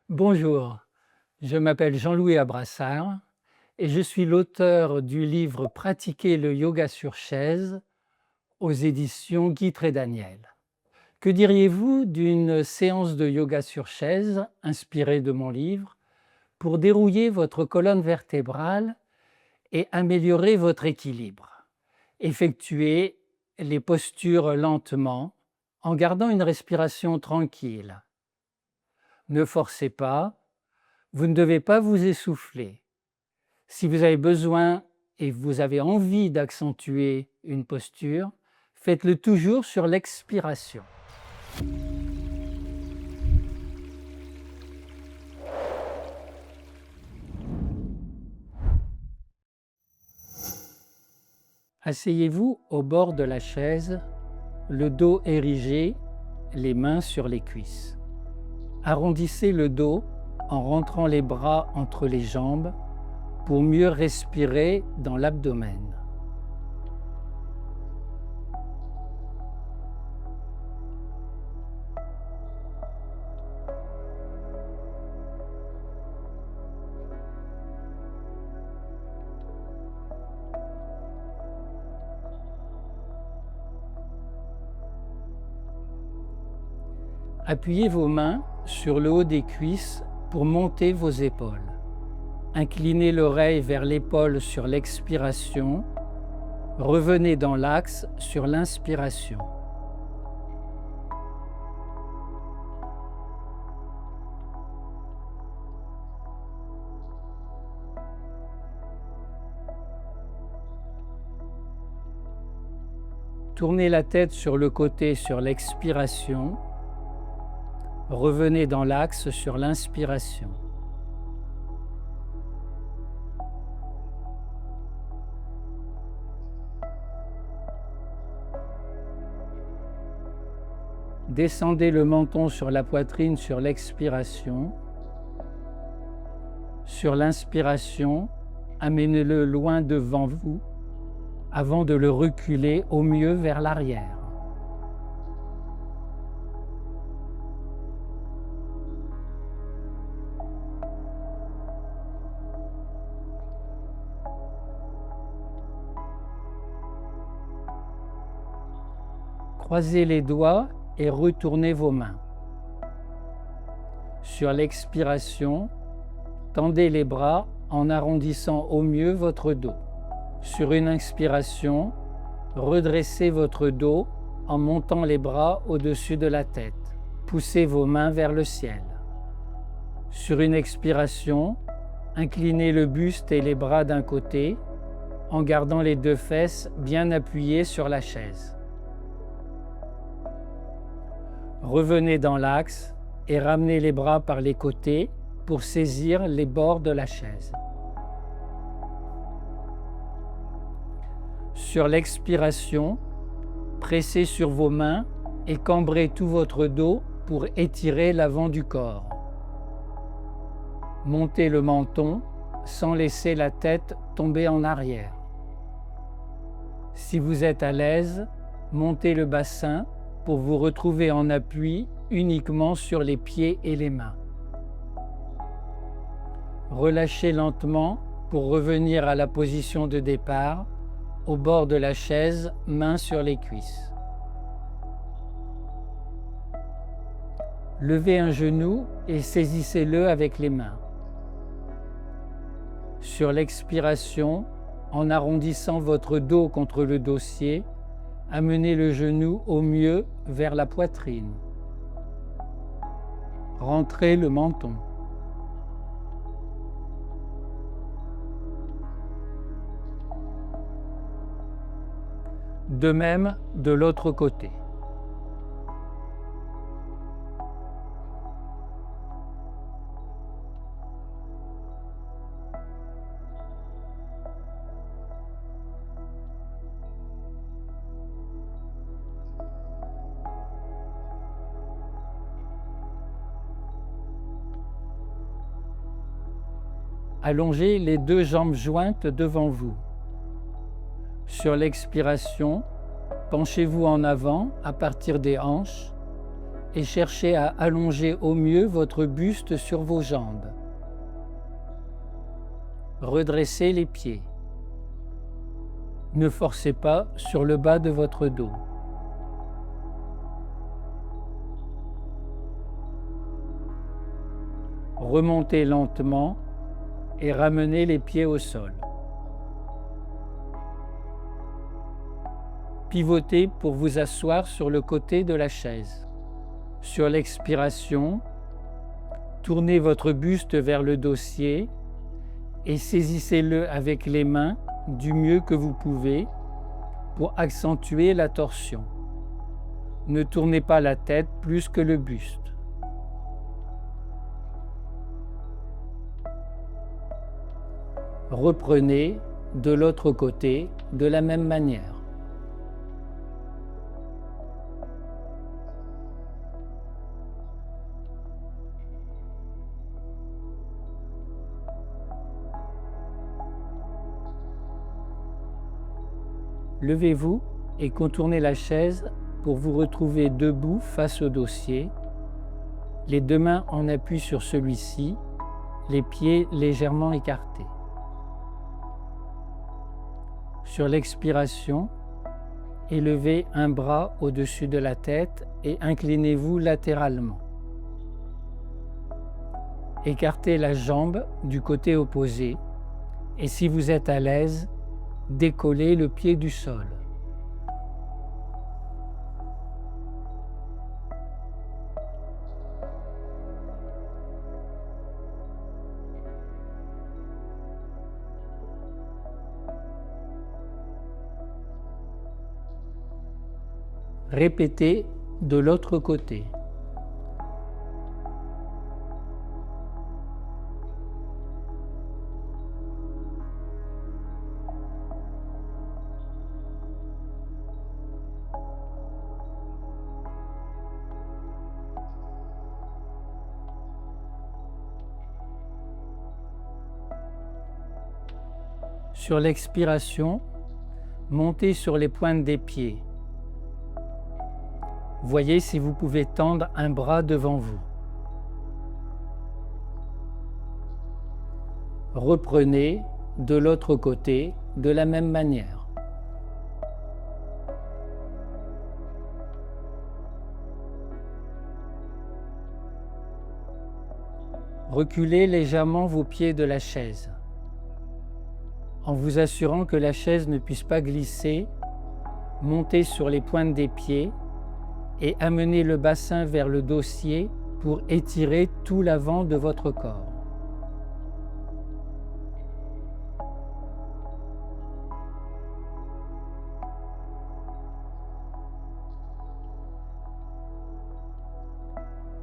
Bonjour, je m'appelle Jean-Louis Abrassard et je suis l'auteur du livre Pratiquer le yoga sur chaise aux éditions Guy Trédaniel. Que diriez-vous d'une séance de yoga sur chaise inspirée de mon livre pour dérouiller votre colonne vertébrale et améliorer votre équilibre? Effectuez les postures lentement en gardant une respiration tranquille. Ne forcez pas, vous ne devez pas vous essouffler. Si vous avez besoin et vous avez envie d'accentuer une posture, faites-le toujours sur l'expiration. Asseyez-vous au bord de la chaise, le dos érigé, les mains sur les cuisses. Arrondissez le dos en rentrant les bras entre les jambes pour mieux respirer dans l'abdomen. Appuyez vos mains sur le haut des cuisses pour monter vos épaules. Inclinez l'oreille vers l'épaule sur l'expiration. Revenez dans l'axe sur l'inspiration. Tournez la tête sur le côté sur l'expiration. Revenez dans l'axe sur l'inspiration. Descendez le menton sur la poitrine sur l'expiration. Sur l'inspiration, amenez-le loin devant vous avant de le reculer au mieux vers l'arrière. Croisez les doigts et retournez vos mains. Sur l'expiration, tendez les bras en arrondissant au mieux votre dos. Sur une inspiration, redressez votre dos en montant les bras au-dessus de la tête. Poussez vos mains vers le ciel. Sur une expiration, inclinez le buste et les bras d'un côté en gardant les deux fesses bien appuyées sur la chaise. Revenez dans l'axe et ramenez les bras par les côtés pour saisir les bords de la chaise. Sur l'expiration, pressez sur vos mains et cambrez tout votre dos pour étirer l'avant du corps. Montez le menton sans laisser la tête tomber en arrière. Si vous êtes à l'aise, montez le bassin pour vous retrouver en appui uniquement sur les pieds et les mains. Relâchez lentement pour revenir à la position de départ, au bord de la chaise, mains sur les cuisses. Levez un genou et saisissez-le avec les mains. Sur l'expiration, en arrondissant votre dos contre le dossier, amenez le genou au mieux vers la poitrine. Rentrez le menton. De même de l'autre côté. Allongez les deux jambes jointes devant vous. Sur l'expiration, penchez-vous en avant à partir des hanches et cherchez à allonger au mieux votre buste sur vos jambes. Redressez les pieds. Ne forcez pas sur le bas de votre dos. Remontez lentement et ramenez les pieds au sol. Pivotez pour vous asseoir sur le côté de la chaise. Sur l'expiration, tournez votre buste vers le dossier et saisissez-le avec les mains du mieux que vous pouvez pour accentuer la torsion. Ne tournez pas la tête plus que le buste. Reprenez de l'autre côté de la même manière. Levez-vous et contournez la chaise pour vous retrouver debout face au dossier, les deux mains en appui sur celui-ci, les pieds légèrement écartés. Sur l'expiration, élevez un bras au-dessus de la tête et inclinez-vous latéralement. Écartez la jambe du côté opposé et si vous êtes à l'aise, décollez le pied du sol. Répétez de l'autre côté. Sur l'expiration, montez sur les pointes des pieds. Voyez si vous pouvez tendre un bras devant vous. Reprenez de l'autre côté de la même manière. Reculez légèrement vos pieds de la chaise. En vous assurant que la chaise ne puisse pas glisser, montez sur les pointes des pieds et amenez le bassin vers le dossier pour étirer tout l'avant de votre corps.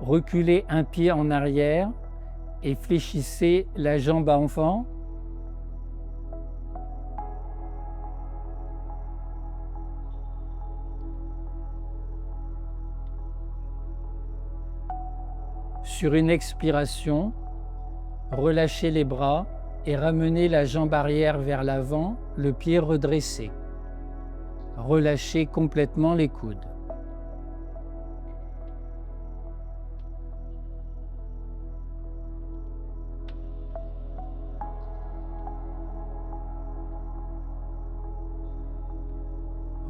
Reculez un pied en arrière et fléchissez la jambe avant. Sur une expiration, relâchez les bras et ramenez la jambe arrière vers l'avant, le pied redressé. Relâchez complètement les coudes.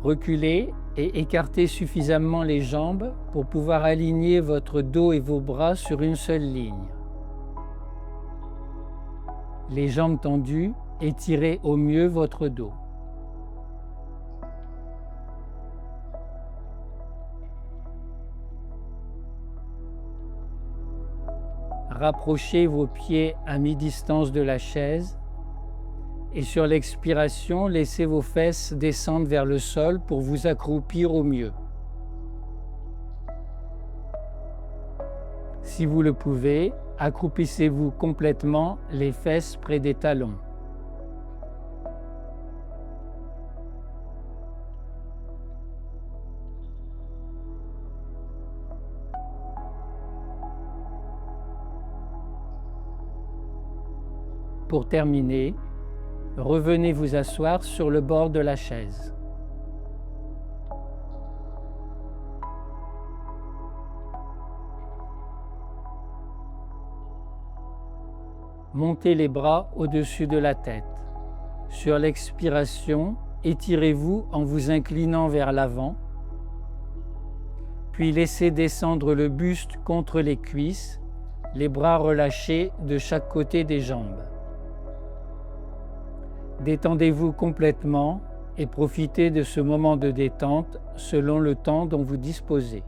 Reculez et écartez suffisamment les jambes pour pouvoir aligner votre dos et vos bras sur une seule ligne. Les jambes tendues, étirez au mieux votre dos. Rapprochez vos pieds à mi-distance de la chaise et sur l'expiration, laissez vos fesses descendre vers le sol pour vous accroupir au mieux. Si vous le pouvez, accroupissez-vous complètement, les fesses près des talons. Pour terminer, revenez vous asseoir sur le bord de la chaise. Montez les bras au-dessus de la tête. Sur l'expiration, étirez-vous en vous inclinant vers l'avant, puis laissez descendre le buste contre les cuisses, les bras relâchés de chaque côté des jambes. Détendez-vous complètement et profitez de ce moment de détente selon le temps dont vous disposez.